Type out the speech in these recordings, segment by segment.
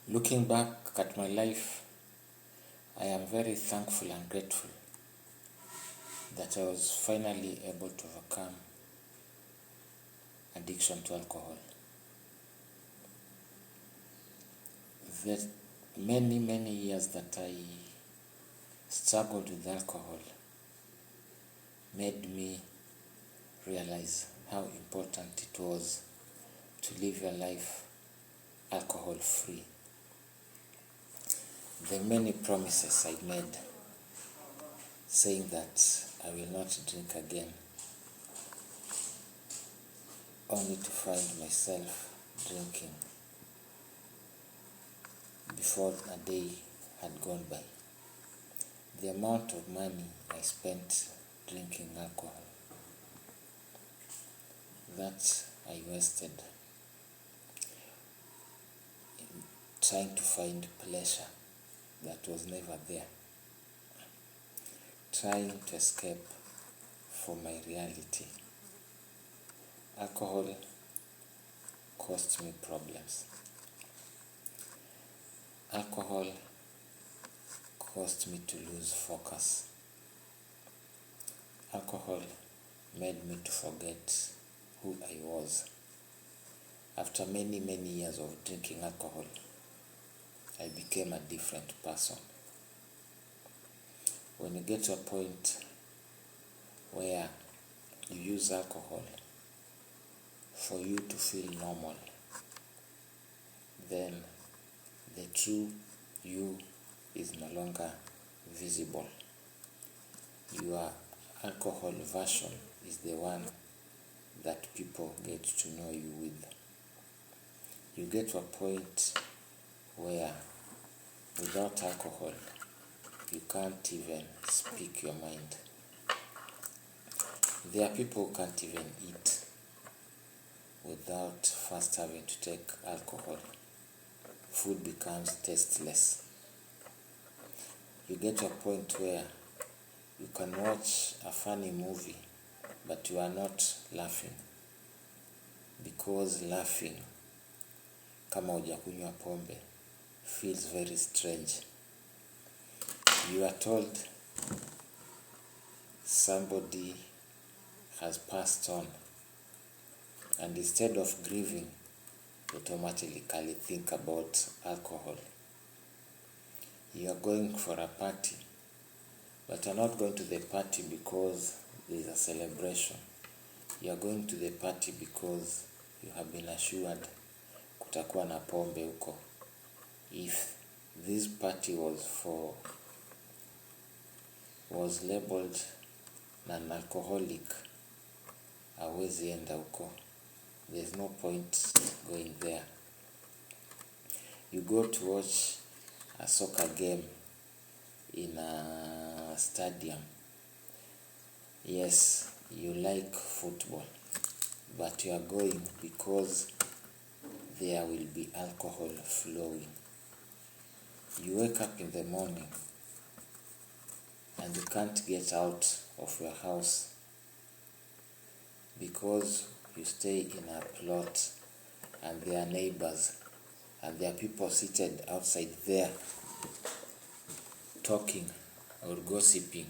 Looking back at my life, I am very thankful and grateful that I was finally able to overcome addiction to alcohol. The many years that I struggled with alcohol made me realize how important it was to live your life alcohol free. The many promises I made saying that I will not drink again, only to find myself drinking before a day had gone by. The amount of money I spent drinking alcohol, that I wasted in trying to find pleasure that was never there, trying to escape from my reality. Alcohol caused me problems. Alcohol caused me to lose focus. Alcohol made me to forget who I was. After many years of drinking alcohol, I became a different person. When you get to a point where you use alcohol for you to feel normal, then the true you is no longer visible. Your alcohol version is the one that people get to know you with. You get to a point where without alcohol, you can't even speak your mind. There are people who can't even eat without first having to take alcohol. Food becomes tasteless. You get to a point where you can watch a funny movie, but you are not laughing, because laughing, kama hujakunywa pombe, feels very strange. You are told somebody has passed on, and instead of grieving, you automatically think about alcohol. You are going for a party, but you are not going to the party because there is a celebration. You are going to the party because you have been assured kutakuwa na pombe huko. If this party was labeled non-alcoholic, hawezi enda huko. There's no point going there. You go to watch a soccer game in a stadium. Yes, you like football, but you are going because there will be alcohol flowing. You wake up in the morning and you can't get out of your house because you stay in a plot and there are neighbors and there are people seated outside there talking or gossiping,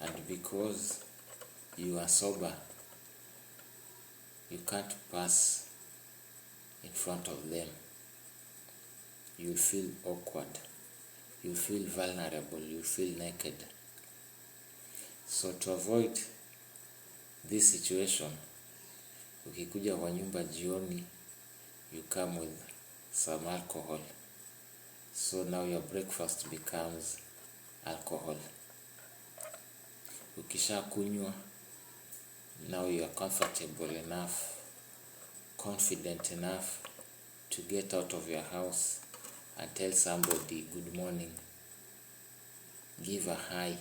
and because you are sober, you can't pass in front of them. You feel awkward, you feel vulnerable, you feel naked. So to avoid this situation, ukikuja kwa nyumba jioni, you come with some alcohol. So now your breakfast becomes alcohol. Ukisha kunywa, now you are comfortable enough, confident enough to get out of your house and tell somebody good morning, give a hi,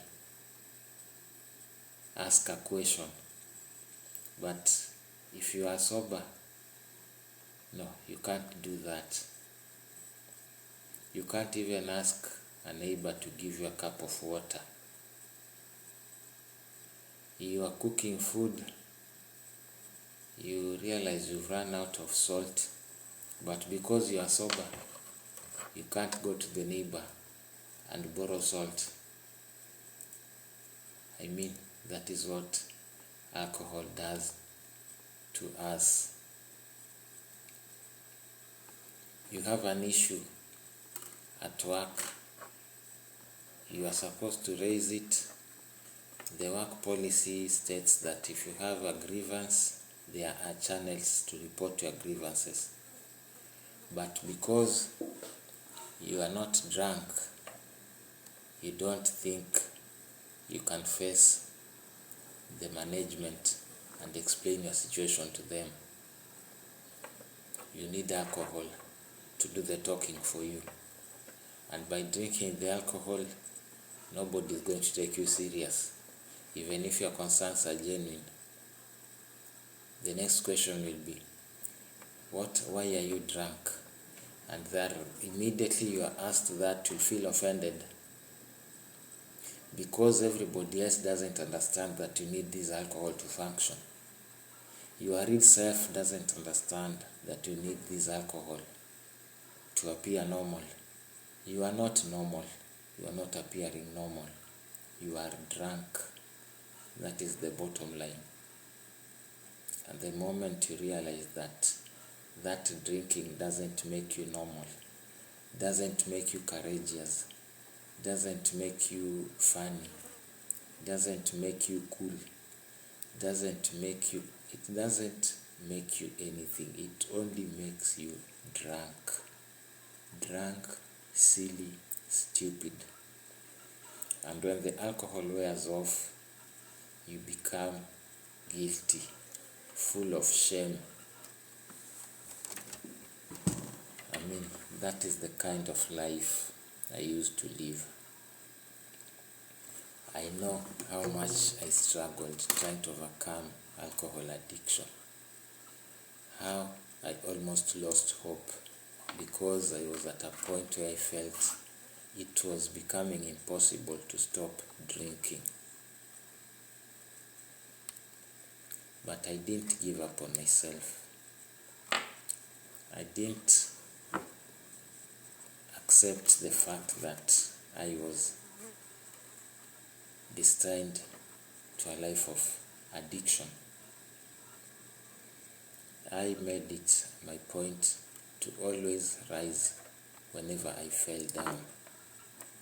ask a question. But if you are sober, no, you can't do that. You can't even ask a neighbor to give you a cup of water. You are cooking food, you realize you've run out of salt, but because you are sober, You can't go to the neighbor and borrow salt. I mean, that is what alcohol does to us. You have an issue at work, you are supposed to raise it. The work policy states that if you have a grievance, there are channels to report your grievances. But because you are not drunk, you don't think you can face the management and explain your situation to them. You need alcohol to do the talking for you. And by drinking the alcohol, nobody is going to take you serious, even if your concerns are genuine. The next question will be, why are you drunk? And that immediately you are asked that, you'll feel offended, because everybody else doesn't understand that you need this alcohol to function. Your real self doesn't understand that you need this alcohol to appear normal. You are not normal. You are not appearing normal. You are drunk. That is the bottom line. And the moment you realize that drinking doesn't make you normal, doesn't make you courageous, doesn't make you funny, doesn't make you cool, it doesn't make you anything. It only makes you drunk, silly, stupid. And when the alcohol wears off, you become guilty, full of shame. I mean, that is the kind of life I used to live. I know how much I struggled trying to overcome alcohol addiction. How I almost lost hope, because I was at a point where I felt it was becoming impossible to stop drinking. But I didn't give up on myself. I didn't accept the fact that I was destined to a life of addiction. I made it my point to always rise whenever I fell down.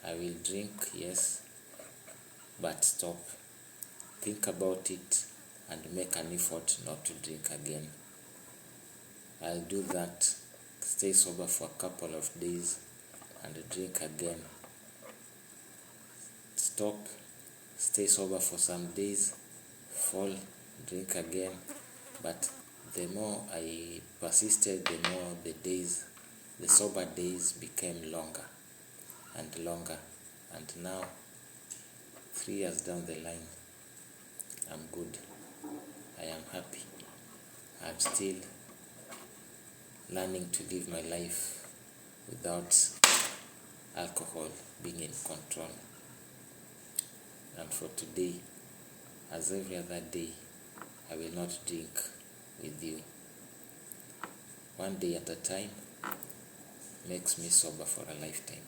I will drink, yes, but stop, think about it, and make an effort not to drink again. I'll do that, stay sober for a couple of days, and drink again. Stop, stay sober for some days, fall, drink again. But the more I persisted, the more the sober days became longer and longer. And now, 3 years down the line, I'm good. I am happy. I'm still learning to live my life without alcohol being in control. And for today, as every other day, I will not drink with you. One day at a time makes me sober for a lifetime.